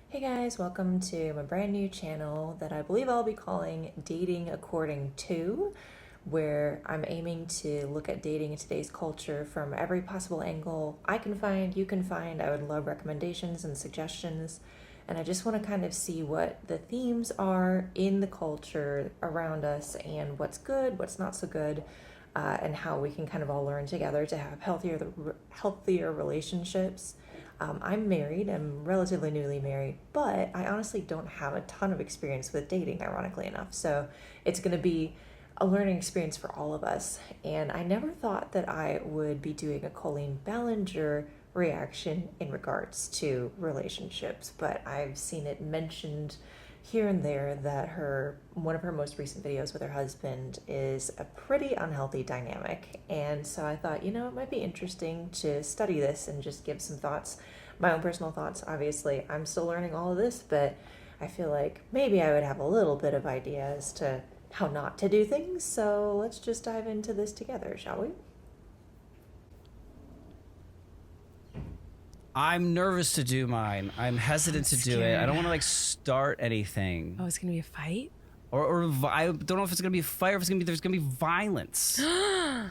Hey guys, welcome to my brand new channel that I believe I'll be calling Dating According To, where I'm aiming to look at dating in today's culture from every possible angle I can find, you can find. I would love recommendations and suggestions, and I just want to kind of see what the themes are in the culture around us and what's good, what's not so good, and how we can kind of all learn together to have healthier relationships. I'm married, I'm relatively newly married, but I honestly don't have a ton of experience with dating, ironically enough. So it's going to be a learning experience for all of us. And I never thought that I would be doing a Colleen Ballinger reaction in regards to relationships, but I've seen it mentioned here and there that one of her most recent videos with her husband is a pretty unhealthy dynamic. And so I thought, it might be interesting to study this and just give some thoughts, my own personal thoughts. Obviously, I'm still learning all of this, but I feel like maybe I would have a little bit of idea as to how not to do things. So let's just dive into this together, shall we? I'm nervous to do mine. I'm hesitant to do it. I don't want to start anything. Oh, it's gonna be a fight? Or I don't know if it's gonna be a fight or if there's gonna be violence. There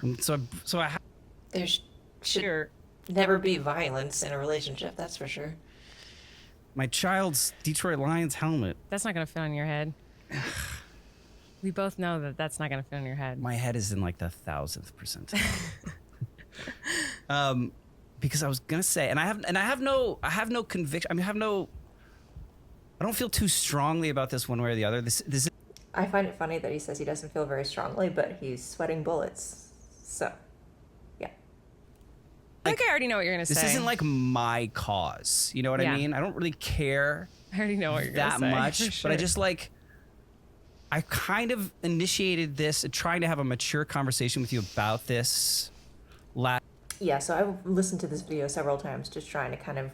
should never be violence in a relationship, that's for sure. My child's Detroit Lions helmet. That's not gonna fit on your head. We both know that that's not gonna fit on your head. My head is in like the 1000th percentile. Because I was gonna say, and I have no conviction. I don't feel too strongly about this one way or the other. This. I find it funny that he says he doesn't feel very strongly, but he's sweating bullets. So, yeah. I think I already know what you're gonna say. This isn't like my cause. You know what I mean? I don't really care. I already know what you're gonna say. That much, sure. But I just I kind of initiated this, trying to have a mature conversation with you about this. Yeah, so I've listened to this video several times, just trying to kind of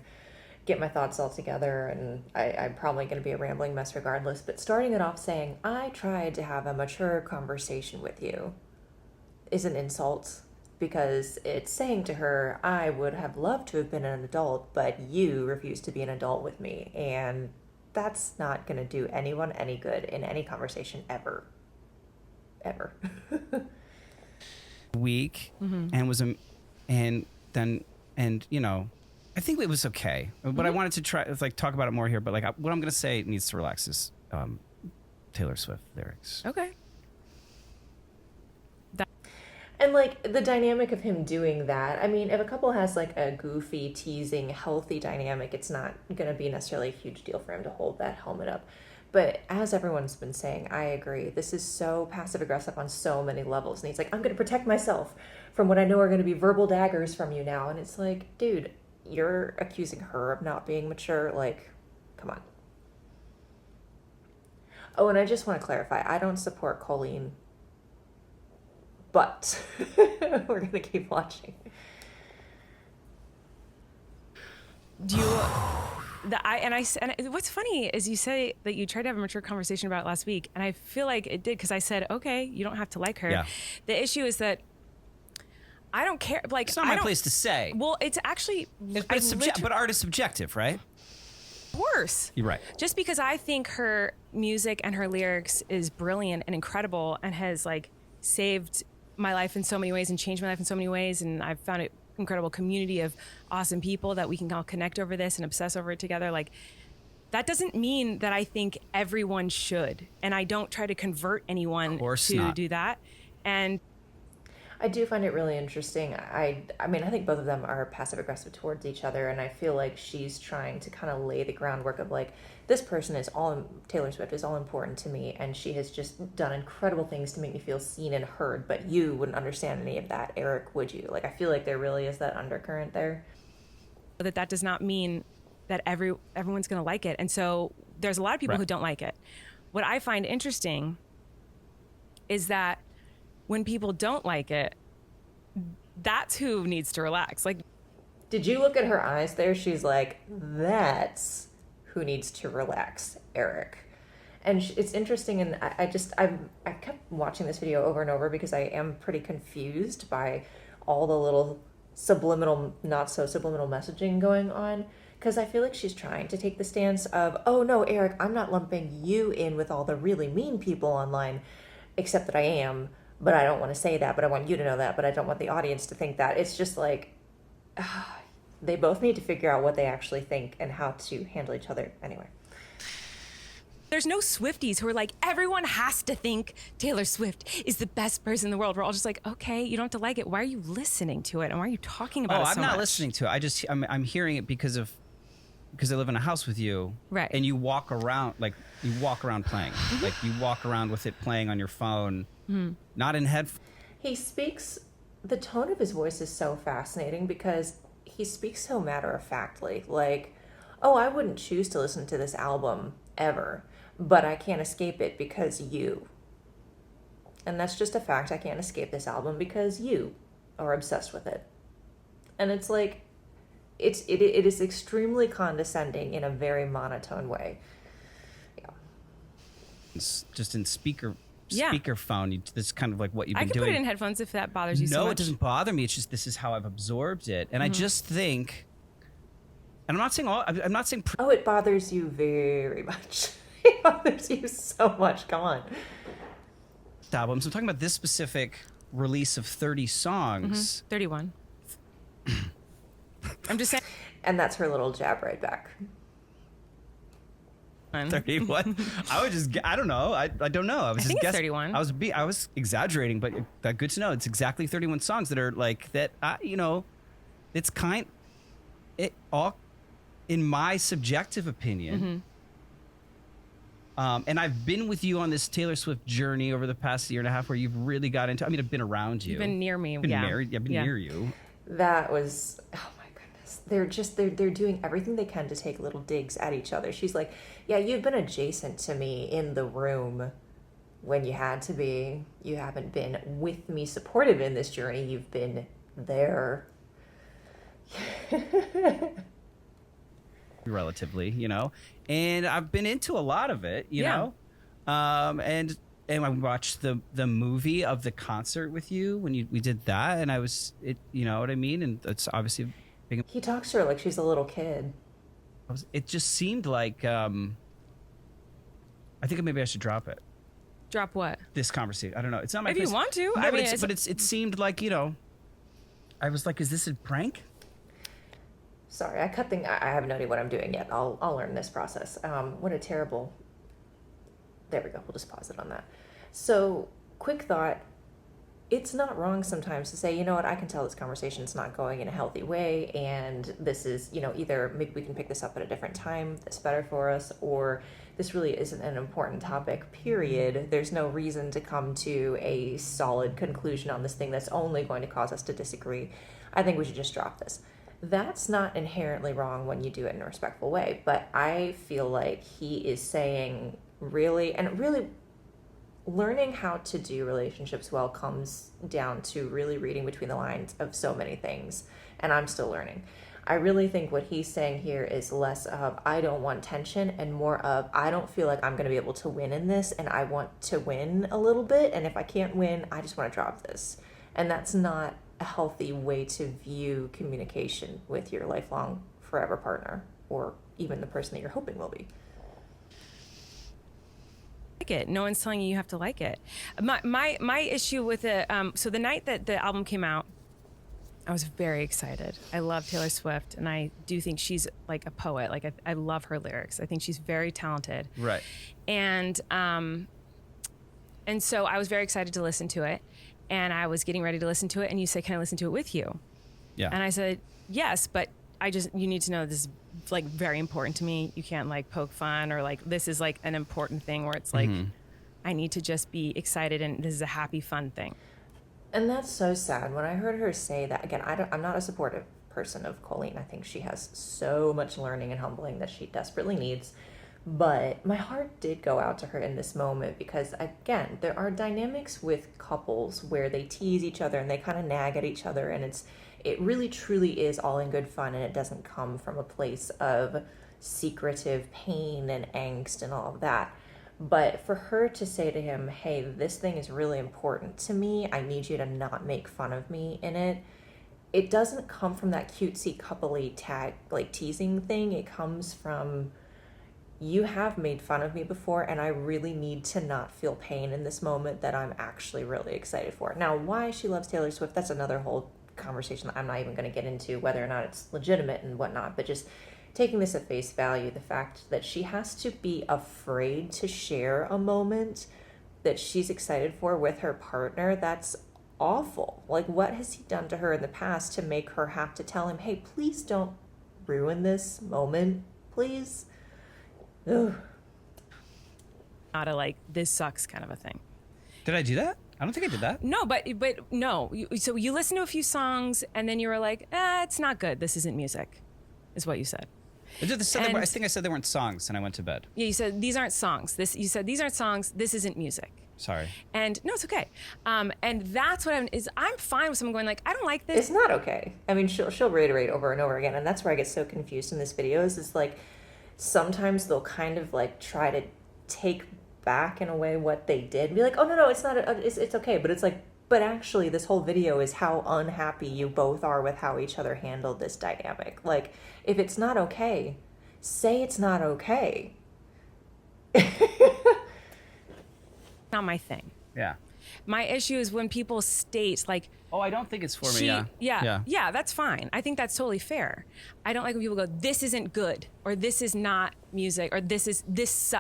get my thoughts all together, and I'm probably going to be a rambling mess regardless, but starting it off saying, I tried to have a mature conversation with you is an insult, because it's saying to her, I would have loved to have been an adult, but you refused to be an adult with me, and that's not going to do anyone any good in any conversation ever. Ever. Week, and I think it was okay. But I wanted to try talk about it more here. But what I'm gonna say needs to relax is Taylor Swift lyrics. Okay. And the dynamic of him doing that, I mean, if a couple has a goofy, teasing, healthy dynamic, it's not gonna be necessarily a huge deal for him to hold that helmet up. But as everyone's been saying, I agree. This is so passive-aggressive on so many levels. And he's like, I'm going to protect myself from what I know are going to be verbal daggers from you now. And it's like, dude, you're accusing her of not being mature. Come on. Oh, and I just want to clarify. I don't support Colleen. But we're going to keep watching. Do you... what's funny is you say that you tried to have a mature conversation about it last week, and I feel like it did, because I said, okay, you don't have to like her. Yeah. The issue is that I don't care. It's not my place to say. Well, it's actually... But art is subjective, right? Of course. You're right. Just because I think her music and her lyrics is brilliant and incredible and has saved my life in so many ways and changed my life in so many ways, and I've found it incredible community of awesome people that we can all connect over this and obsess over it together. That doesn't mean that I think everyone should, and I don't try to convert anyone to do that. And I do find it really interesting. I mean, I think both of them are passive aggressive towards each other, and I feel like she's trying to kind of lay the groundwork of this person is Taylor Swift is all important to me, and she has just done incredible things to make me feel seen and heard, but you wouldn't understand any of that, Erik, would you? I feel like there really is that undercurrent there. That does not mean that everyone's going to like it. And so there's a lot of people who don't like it. What I find interesting is that when people don't like it, that's who needs to relax. Did you look at her eyes there? She's like, that's who needs to relax, Erik. And it's interesting, and I kept watching this video over and over because I am pretty confused by all the little subliminal, not so subliminal messaging going on. Because I feel like she's trying to take the stance of, oh no, Erik, I'm not lumping you in with all the really mean people online, except that I am, but I don't want to say that, but I want you to know that, but I don't want the audience to think that. It's just like, they both need to figure out what they actually think and how to handle each other anyway. There's no Swifties who are like, everyone has to think Taylor Swift is the best person in the world. We're all just like, okay, you don't have to like it. Why are you listening to it? And why are you talking about it so much? I'm not listening to it. I'm hearing it because I live in a house with you. Right. And you walk around playing. Like you walk around with it playing on your phone, not in headphones. He speaks, the tone of his voice is so fascinating because he speaks so matter-of-factly. Like, oh, I wouldn't choose to listen to this album ever, but I can't escape it because you. And that's just a fact. I can't escape this album because you are obsessed with it. And it's like, it is extremely condescending in a very monotone way. Yeah. It's just in speakerphone. That's kind of like what you've been I can doing. put it in headphones if that bothers you so much. No, it doesn't bother me. It's just this is how I've absorbed it, and I just think. And I'm not saying all. I'm not saying. Oh, it bothers you very much. It bothers you so much. Come on. Albums. I'm talking about this specific release of 30 songs. 31. I'm just saying. And that's her little jab right back. 31. I don't know. I don't know. I was I just think it's guessing. 31. I was exaggerating, but good to know. It's exactly 31 songs that are like that. It's all in my subjective opinion. And I've been with you on this Taylor Swift journey over the past year and a half, where you've really got into. I mean, I've been around you. You've been near me. I've been married. I've been near you. That was, oh my goodness. They're doing everything they can to take little digs at each other. She's like, yeah, you've been adjacent to me in the room when you had to be. You haven't been with me supportive in this journey. You've been there. Relatively, and I've been into a lot of it, you know, and I watched the movie of the concert with you when we did that, and you know what I mean, and it's obviously big. He talks to her like she's a little kid. It just seemed like I think maybe I should drop it. Drop what? This conversation. I don't know. It's not my. If you want to, no, it seemed like I was like, is this a prank? Sorry, I have no idea what I'm doing yet. I'll learn this process. What a terrible. There we go. We'll just pause it on that. So, quick thought. It's not wrong sometimes to say, you know what, I can tell this conversation's not going in a healthy way, and this is, either maybe we can pick this up at a different time that's better for us, or this really isn't an important topic, period. There's no reason to come to a solid conclusion on this thing that's only going to cause us to disagree. I think we should just drop this. That's not inherently wrong when you do it in a respectful way, but I feel like he is saying really learning how to do relationships well comes down to really reading between the lines of so many things, and I'm still learning. I really think what he's saying here is less of I don't want tension and more of I don't feel like I'm going to be able to win in this, and I want to win a little bit, and if I can't win, I just want to drop this. And that's not a healthy way to view communication with your lifelong forever partner, or even the person that you're hoping will be. Like it. No one's telling you have to like it. My issue with it. So the night that the album came out, I was very excited. I love Taylor Swift, and I do think she's like a poet. Like I love her lyrics. I think she's very talented. Right. And so I was very excited to listen to it. And I was getting ready to listen to it, and you said, "Can I listen to it with you?" Yeah. And I said, "Yes, but you need to know this is like very important to me. You can't like poke fun or like this is like an important thing where it's like I need to just be excited, and this is a happy, fun thing." And that's so sad. When I heard her say that, again, I'm not a supportive person of Colleen. I think she has so much learning and humbling that she desperately needs. But my heart did go out to her in this moment because, again, there are dynamics with couples where they tease each other and they kind of nag at each other, and it really truly is all in good fun, and it doesn't come from a place of secretive pain and angst and all of that. But for her to say to him, hey, this thing is really important to me, I need you to not make fun of me in it, it doesn't come from that cutesy coupley tag like teasing thing. It comes from, you have made fun of me before, and I really need to not feel pain in this moment that I'm actually really excited for. Now, why she loves Taylor Swift, that's another whole conversation that I'm not even going to get into, whether or not it's legitimate and whatnot, but just taking this at face value, the fact that she has to be afraid to share a moment that she's excited for with her partner, that's awful. Like, what has he done to her in the past to make her have to tell him, hey, please don't ruin this moment, please? Ugh. Not a like, this sucks kind of a thing. Did I do that? I don't think I did that. No, but no. So you listen to a few songs and then you were like, it's not good. This isn't music, is what you said. I think I said they weren't songs, and I went to bed. Yeah, you said these aren't songs. You said these aren't songs. This isn't music. Sorry. And no, it's okay. And that's what I'm fine with someone going like, I don't like this. It's not okay. I mean, she'll reiterate over and over again, and that's where I get so confused in this video. Is like sometimes they'll kind of like try to take back in a way what they did and be like, oh no, it's not. It's okay. But it's like, but actually, this whole video is how unhappy you both are with how each other handled this dynamic. Like, if it's not okay, say it's not okay. Not my thing. Yeah. My issue is when people state like, Oh, I don't think it's for me. Yeah, that's fine. I think that's totally fair. I don't like when people go, this isn't good, or this is not music, or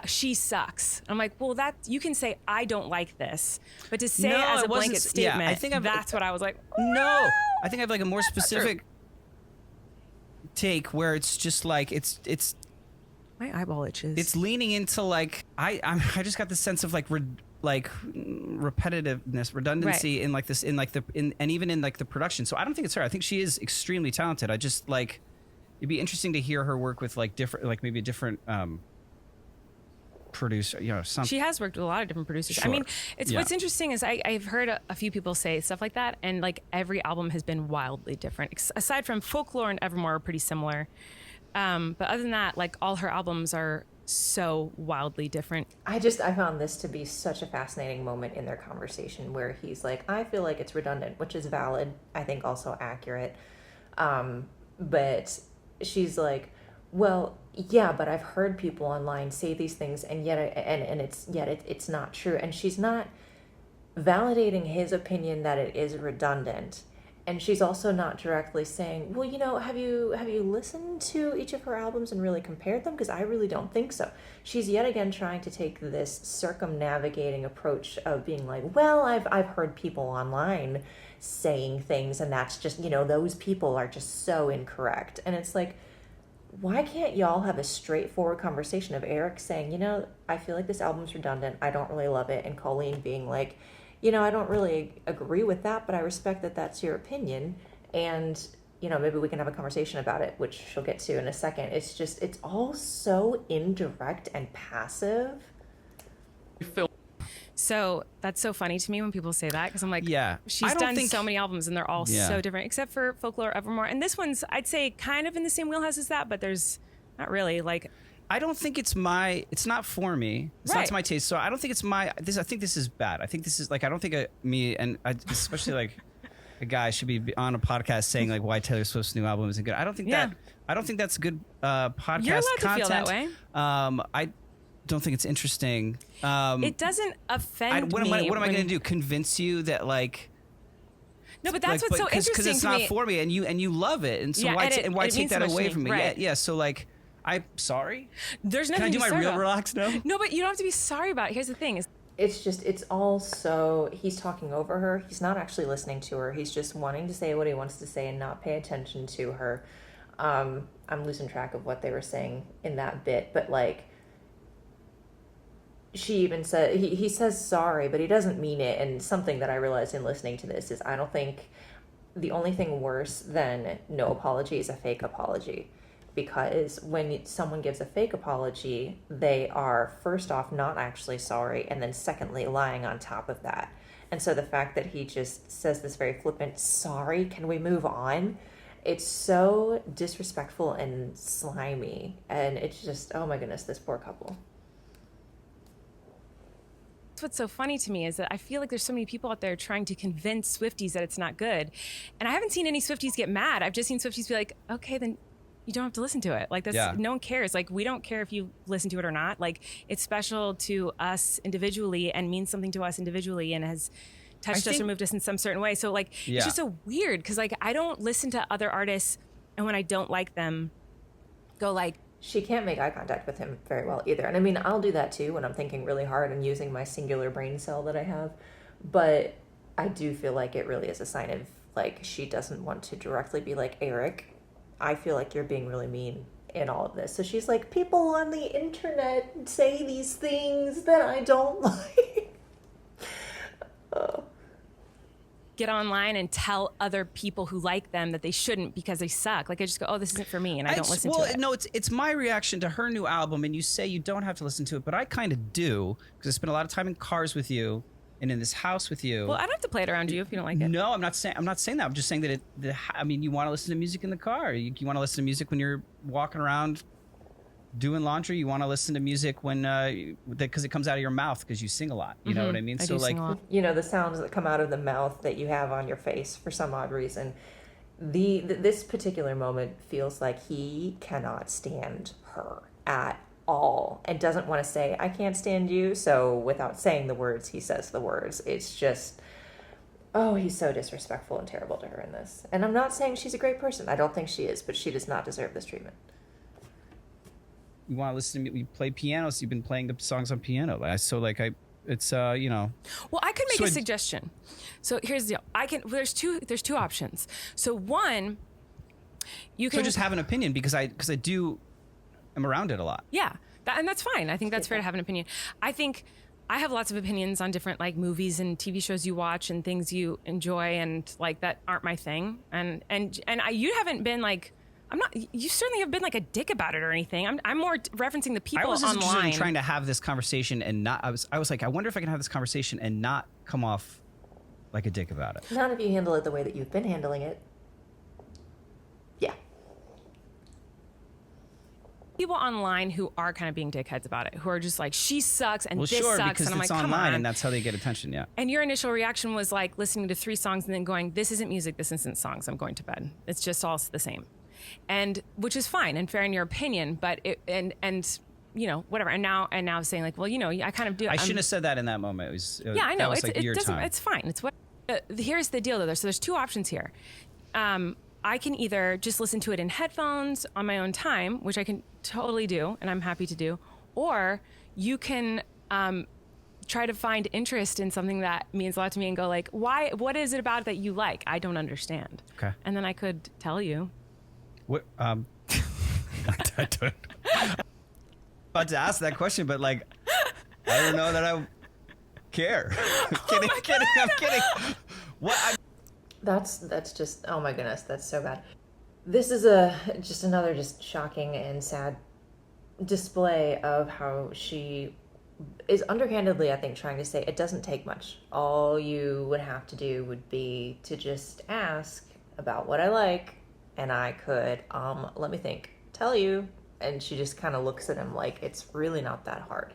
she sucks. I'm like, well, that you can say I don't like this, but to say it as a blanket statement, I think that's what I was like. No, I think I have like a more specific take where it's just like it's my eyeball itches. It's leaning into like I just got the sense of like repetitiveness, redundancy Right. in like this and even in like the production. So I don't think it's her. I think she is extremely talented. I just like it'd be interesting to hear her work with like different, like maybe a different producer. You know, something. She has worked with a lot of different producers. Sure. I mean, what's interesting is I've heard a few people say stuff like that, and like every album has been wildly different. Aside from Folklore and Evermore are pretty similar. But other than that, like all her albums are so wildly different. I found this to be such a fascinating moment in their conversation where he's like, I feel like it's redundant, which is valid, I think also accurate. But she's like, well, yeah, but I've heard people online say these things and yet it's not true. And she's not validating his opinion that it is redundant. And she's also not directly saying, well, you know, have you listened to each of her albums and really compared them? Because I really don't think so. She's yet again trying to take this circumnavigating approach of being like, well, I've heard people online saying things, and that's just, you know, those people are just so incorrect. And it's like, why can't y'all have a straightforward conversation of Erik saying, you know, I feel like this album's redundant, I don't really love it, and Colleen being like, you know, I don't really agree with that, but I respect that that's your opinion. And, you know, maybe we can have a conversation about it, which she'll get to in a second. It's just, it's all so indirect and passive. So that's so funny to me when people say that, because I'm like, Yeah. she's done so many albums and they're all Yeah. so different, except for Folklore, Evermore. And this one's, I'd say, kind of in the same wheelhouse as that, but there's not really like. I don't think it's not for me. It's not Right. to my taste. So I don't think it's I think this is bad. I think this is like, I don't think especially like a guy should be on a podcast saying like why Taylor Swift's new album isn't good. I don't think that's good podcast You're allowed content. to feel that way. I don't think it's interesting. It doesn't offend what me. am I going to do? Convince you that like. No, but that's what's so interesting because it's to not me. for me, and you love it, and so Yeah, why and why it take means so that much away to me. from me? Right. Yeah. So like, I'm sorry. There's Can I nothing do to my be sorry real about. relax now? No, but you don't have to be sorry about it. Here's the thing: is It's all so, he's talking over her. He's not actually listening to her. He's just wanting to say what he wants to say and not pay attention to her. I'm losing track of what they were saying in that bit, but like, she even said, he says sorry, but he doesn't mean it. And something that I realized in listening to this is I don't think the only thing worse than no apology is a fake apology. Because when someone gives a fake apology, they are first off not actually sorry, and then secondly lying on top of that. And so the fact that he just says this very flippant, sorry, can we move on? It's so disrespectful and slimy. And it's just, oh my goodness, this poor couple. that's what's so funny to me is that I feel like there's so many people out there trying to convince Swifties that it's not good. And I haven't seen any Swifties get mad. I've just seen Swifties be like, okay, then you don't have to listen to it. Like that's no one cares. Like we don't care if you listen to it or not. Like it's special to us individually and means something to us individually and has touched us or moved us in some certain way. So like it's just so weird because like I don't listen to other artists and when I don't like them, go like, she can't make eye contact with him very well either. And I mean, I'll do that too when I'm thinking really hard and using my singular brain cell that I have. But I do feel like it really is a sign of like she doesn't want to directly be like, Erik, I feel like you're being really mean in all of this. So she's like, people on the internet say these things that I don't like. Get online and tell other people who like them that they shouldn't because they suck. Like I just go, oh, this isn't for me, and I don't listen to it. No, it's my reaction to her new album, and you say you don't have to listen to it, but I kind of do because I spend a lot of time in cars with you and in this house with you. Well, I don't have to play it around you if you don't like it. No, I'm not saying that. I'm just saying that I mean, you want to listen to music in the car. You want to listen to music when you're walking around doing laundry. You want to listen to music when because it comes out of your mouth because you sing a lot. You know what I mean? I so do like sing a lot. You know, the sounds that come out of the mouth that you have on your face for some odd reason. This particular moment feels like he cannot stand her at all and doesn't want to say, I can't stand you. So without saying the words, he says the words. It's just, oh, he's so disrespectful and terrible to her in this. And I'm not saying she's a great person. I don't think she is, but she does not deserve this treatment. you want to listen to me, we play piano, so you've been playing the songs on piano. It's you know. Well, I could make a suggestion. So here's the deal. There's two options. So one, you can just have an opinion because I'm around it a lot. Yeah, and that's fine. I think that's fair to have an opinion. I think I have lots of opinions on different like movies and TV shows you watch and things you enjoy and like that aren't my thing. You haven't been like. You certainly have been like a dick about it or anything. I'm more referencing the people I was online. interested in trying to have this conversation and not. I was like, I wonder if I can have this conversation and not come off like a dick about it. Not if you handle it the way that you've been handling it. Yeah. People online who are kind of being dickheads about it, who are just like, she sucks and this sure, sucks. because And I'm it's like, come online on. and that's how they get attention. Yeah. And your initial reaction was like listening to 3 songs and then going, this isn't music, this isn't songs, I'm going to bed. It's just all the same. And which is fine and fair in your opinion, but you know, whatever. And now saying like, well, you know, I kind of do. I shouldn't have said that in that moment. Yeah, I know. It's fine. It's what. Here's the deal, though. So there's 2 options here. I can either just listen to it in headphones on my own time, which I can totally do, and I'm happy to do, or you can try to find interest in something that means a lot to me and go like, why? What is it about it that you like? I don't understand. Okay. And then I could tell you. What? I don't. About to ask that question, but like, I don't know that I care. I'm kidding. What? That's just, oh my goodness, that's so bad. This is just another shocking and sad display of how she is underhandedly, I think, trying to say it doesn't take much. All you would have to do would be to just ask about what I like, and I could, let me think, tell you. And she just kind of looks at him like it's really not that hard.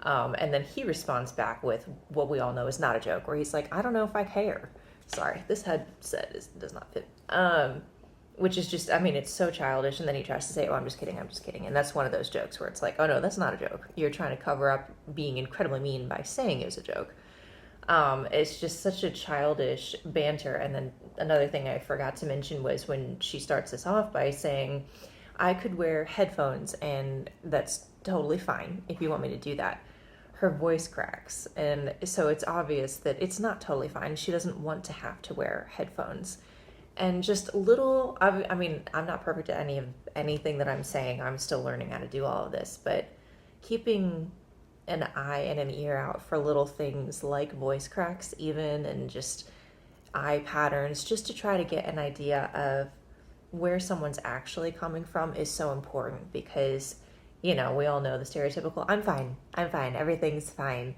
And then he responds back with what we all know is not a joke, where he's like, I don't know if I care. Sorry, this headset does not fit. Which is just, I mean, it's so childish. And then he tries to say, oh, I'm just kidding. And that's one of those jokes where it's like, oh no, that's not a joke. You're trying to cover up being incredibly mean by saying it was a joke. It's just such a childish banter. And then another thing I forgot to mention was when she starts this off by saying, I could wear headphones and that's totally fine if you want me to do that. Her voice cracks. And so it's obvious that it's not totally fine. She doesn't want to have to wear headphones. And just little, I mean, I'm not perfect at anything that I'm saying. I'm still learning how to do all of this, but keeping an eye and an ear out for little things like voice cracks even, and just eye patterns, just to try to get an idea of where someone's actually coming from is so important, because, you know, we all know the stereotypical, I'm fine, everything's fine.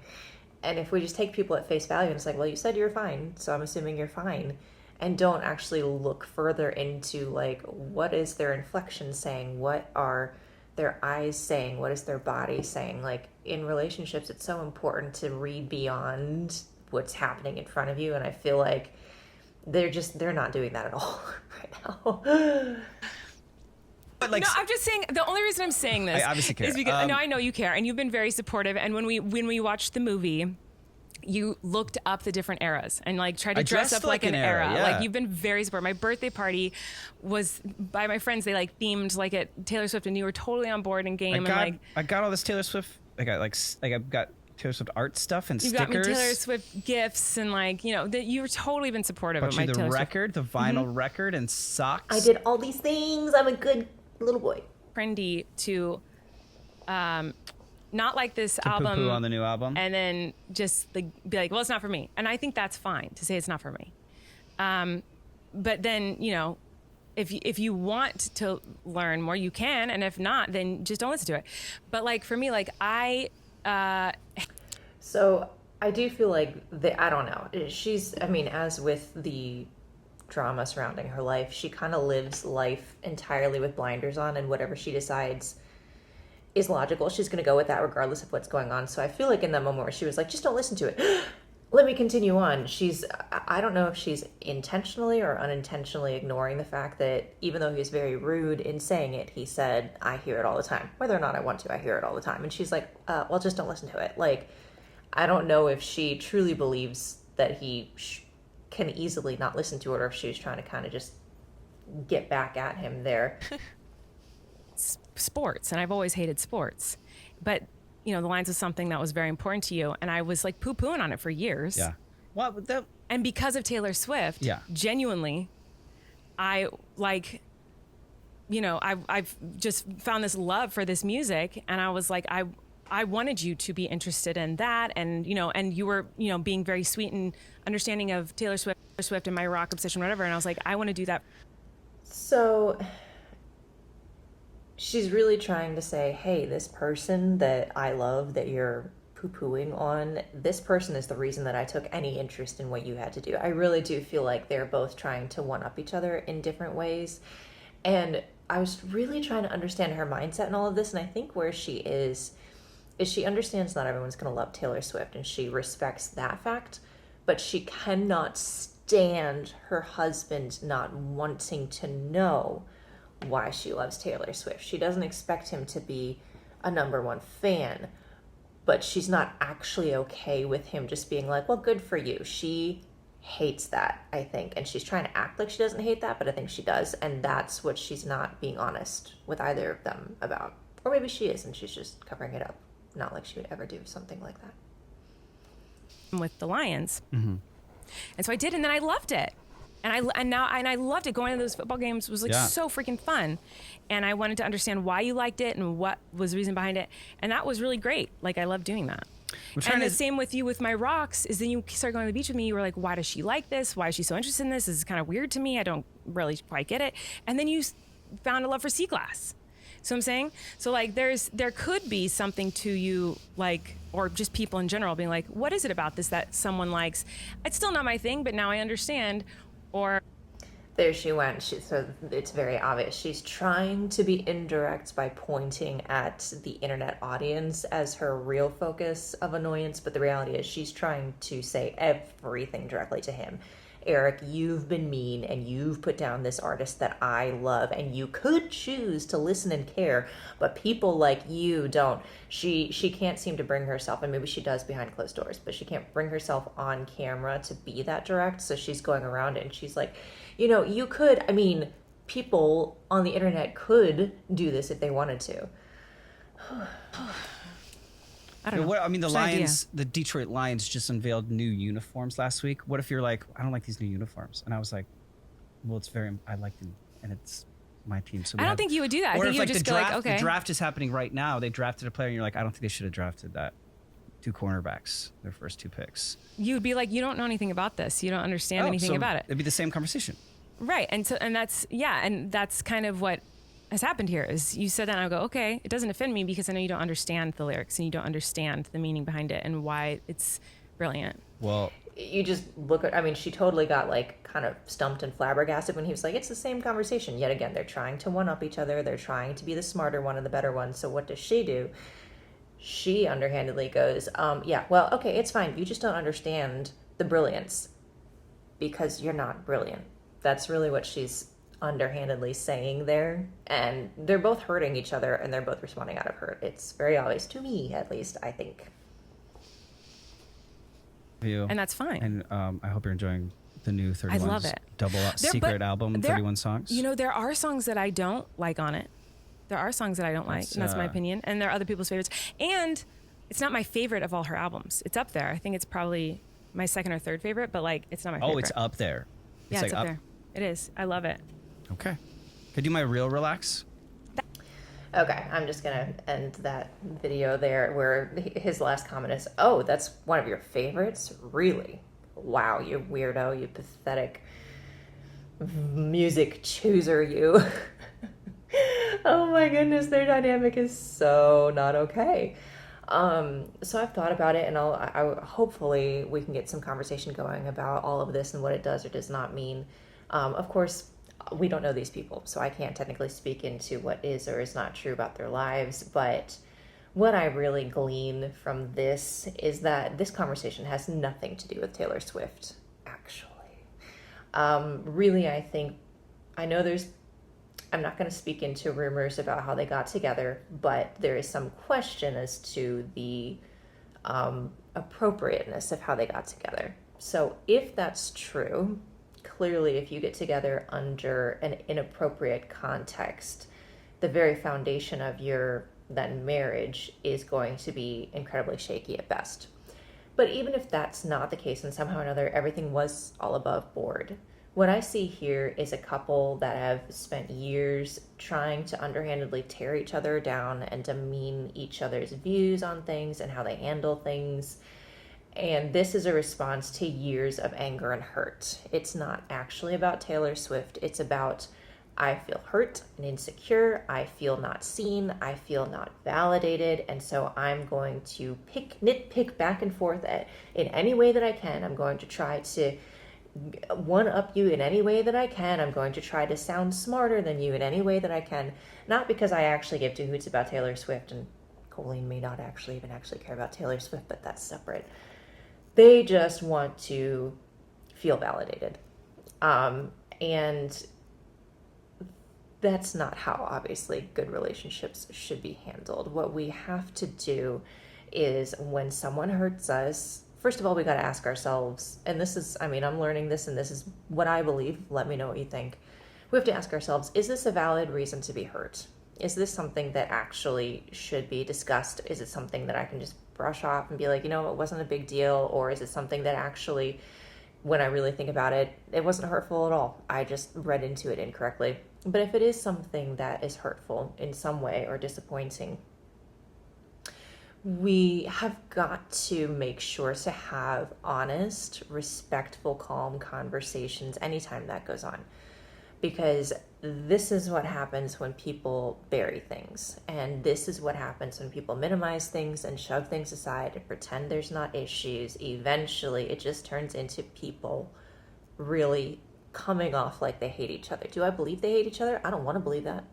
And if we just take people at face value and it's like, well, you said you're fine, so I'm assuming you're fine, and don't actually look further into like, what is their inflection saying? What are their eyes saying? What is their body saying? Like, in relationships, it's so important to read beyond what's happening in front of you, and I feel like they're not doing that at all right now. But like, No, I'm just saying, the only reason I'm saying this I obviously care. is because no, I know you care, and you've been very supportive. And when we watched the movie, you looked up the different eras and like tried to I dress dressed up like an era. yeah. Like, you've been very supportive. My birthday party was by my friends. They like themed like it Taylor Swift, and you were totally on board and game. I got all this Taylor Swift. I've got Taylor Swift art stuff and you stickers. got me Taylor Swift gifts, and like, you know, that you were totally been supportive Bought of my you the Taylor record, the vinyl record, and socks. I did all these things. I'm a good little boy. Trendy to not like this album poo-poo on the new album, and then just like be like, well, it's not for me. And I think that's fine to say it's not for me. But then, you know, if you want to learn more, you can, and if not, then just don't listen to it. But like for me, like So I do feel like I don't know. I mean, as with the drama surrounding her life, she kind of lives life entirely with blinders on, and whatever she decides is logical, she's going to go with that regardless of what's going on. So I feel like in that moment where she was like, just don't listen to it, let me continue on, I don't know if she's intentionally or unintentionally ignoring the fact that even though he was very rude in saying it, he said, I hear it all the time. Whether or not I want to, I hear it all the time. And she's like, well, just don't listen to it. Like, I don't know if she truly believes that he can easily not listen to it, or if she was trying to kind of just get back at him there. sports, and I've always hated sports, but you know, the lines was something that was very important to you, and I was like poo-pooing on it for years. Yeah. Well, and because of Taylor Swift, yeah, genuinely, I like, you know, I've just found this love for this music, and I was like, I wanted you to be interested in that, and you know, and you were, you know, being very sweet and understanding of Taylor Swift and my rock obsession, whatever, and I was like, I want to do that. So she's really trying to say, hey, this person that I love, that you're poo-pooing on, this person is the reason that I took any interest in what you had to do. I really do feel like they're both trying to one-up each other in different ways. And I was really trying to understand her mindset in all of this, and I think where she is she understands not everyone's going to love Taylor Swift, and she respects that fact, but she cannot stand her husband not wanting to know why she loves Taylor Swift. She doesn't expect him to be a number one fan, but she's not actually okay with him just being like, well, good for you. She hates that, I think, and she's trying to act like she doesn't hate that, but I think she does, and that's what she's not being honest with either of them about. Or maybe she is, and she's just covering it up. Not like she would ever do something like that. With the Lions. Mm-hmm. And so I did, and then I loved it. And I loved it. Going to those football games was like so freaking fun. And I wanted to understand why you liked it and what was the reason behind it. And that was really great. Like, I love doing that. And the same with you with my rocks is then you started going to the beach with me. You were like, why does she like this? Why is she so interested in this? This is kind of weird to me. I don't really quite get it. And then you found a love for sea glass. So I'm saying, so like there could be something to you, like, or just people in general being like, what is it about this that someone likes? It's still not my thing, but now I understand. Or there she went. So it's very obvious. She's trying to be indirect by pointing at the internet audience as her real focus of annoyance, but the reality is she's trying to say everything directly to him. Erik, you've been mean, and you've put down this artist that I love, and you could choose to listen and care, but people like you don't. She can't seem to bring herself, and maybe she does behind closed doors, but she can't bring herself on camera to be that direct, so she's going around it, and she's like, you know, you could, I mean, people on the internet could do this if they wanted to. I don't know. I mean, the Detroit Lions just unveiled new uniforms last week. What if you're like, I don't like these new uniforms? And I was like, well, I like them, and it's my team. So I don't think you would do that. I think you would just go like, okay. The draft is happening right now. They drafted a player, and you're like, I don't think they should have drafted that. 2 cornerbacks, their first 2 picks. You'd be like, you don't know anything about this. You don't understand anything about it. It'd be the same conversation. Right. And that's kind of what has happened here is you said that and I go, okay, it doesn't offend me because I know you don't understand the lyrics and you don't understand the meaning behind it and why it's brilliant. Well, you just look at, I mean, she totally got like kind of stumped and flabbergasted when he was like, it's the same conversation. Yet again, they're trying to one up each other. They're trying to be the smarter one and the better one. So what does she do? She underhandedly goes, yeah, well, okay, it's fine. You just don't understand the brilliance because you're not brilliant. That's really what she's underhandedly saying there. And they're both hurting each other and they're both responding out of hurt. It's very obvious to me, at least, I think. You. And that's fine. And I hope you're enjoying the new 31 I love it. secret album, 31 songs. You know, there are songs that I don't like on it. There are songs that I don't like, and that's my opinion. And there are other people's favorites. And it's not my favorite of all her albums. It's up there. I think it's probably my second or third favorite, but like it's not my favorite. Oh, it's up there. It's up there. It is. I love it. Okay. Could I do my real relax? Okay, I'm just gonna end that video there where his last comment is, oh, that's one of your favorites? Really? Wow, you weirdo, you pathetic music chooser, you. Oh my goodness, their dynamic is so not okay. So I've thought about it, and hopefully we can get some conversation going about all of this and what it does or does not mean. Of course, we don't know these people, so I can't technically speak into what is or is not true about their lives, but what I really glean from this is that this conversation has nothing to do with Taylor Swift, actually. Really, I know I'm not going to speak into rumors about how they got together, but there is some question as to the appropriateness of how they got together. So if that's true, clearly if you get together under an inappropriate context, the very foundation of your then marriage is going to be incredibly shaky at best. But even if that's not the case and somehow or another everything was all above board, what I see here is a couple that have spent years trying to underhandedly tear each other down and demean each other's views on things and how they handle things. And this is a response to years of anger and hurt. It's not actually about Taylor Swift. It's about, I feel hurt and insecure. I feel not seen. I feel not validated. And so I'm going to nitpick back and forth in any way that I can. I'm going to try to one up you in any way that I can. I'm going to try to sound smarter than you in any way that I can. Not because I actually give two hoots about Taylor Swift, and Colleen may not even care about Taylor Swift, but that's separate. They just want to feel validated. And that's not how, obviously, good relationships should be handled. What we have to do is when someone hurts us, first of all, we got to ask ourselves, and this is, I'm learning this, and this is what I believe. Let me know what you think. We have to ask ourselves, is this a valid reason to be hurt? Is this something that actually should be discussed? Is it something that I can just brush off and be like, it wasn't a big deal? Or is it something that actually, when I really think about it, it wasn't hurtful at all? I just read into it incorrectly. But if it is something that is hurtful in some way or disappointing, we have got to make sure to have honest, respectful, calm conversations anytime that goes on. Because this is what happens when people bury things. And this is what happens when people minimize things and shove things aside and pretend there's not issues. Eventually, it just turns into people really coming off like they hate each other. Do I believe they hate each other? I don't want to believe that.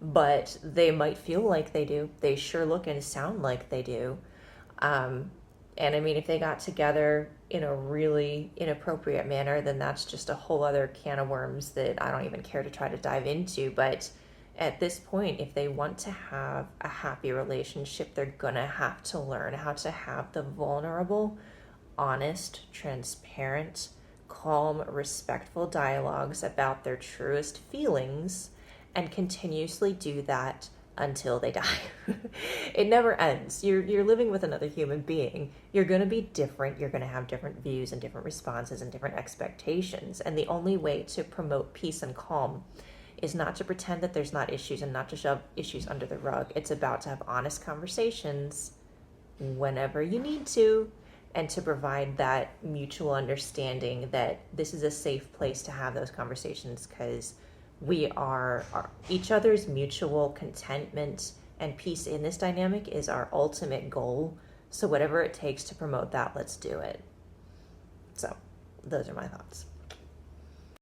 But they might feel like they do. They sure look and sound like they do. And if they got together in a really inappropriate manner, then that's just a whole other can of worms that I don't even care to try to dive into. But at this point, if they want to have a happy relationship, they're gonna have to learn how to have the vulnerable, honest, transparent, calm, respectful dialogues about their truest feelings and continuously do that until they die. It never ends. You're living with another human being. You're going to be different. You're going to have different views and different responses and different expectations. And the only way to promote peace and calm is not to pretend that there's not issues and not to shove issues under the rug. It's about to have honest conversations whenever you need to, and to provide that mutual understanding that this is a safe place to have those conversations, because we are each other's mutual contentment and peace in this dynamic is our ultimate goal. So whatever it takes to promote that, let's do it. So those are my thoughts.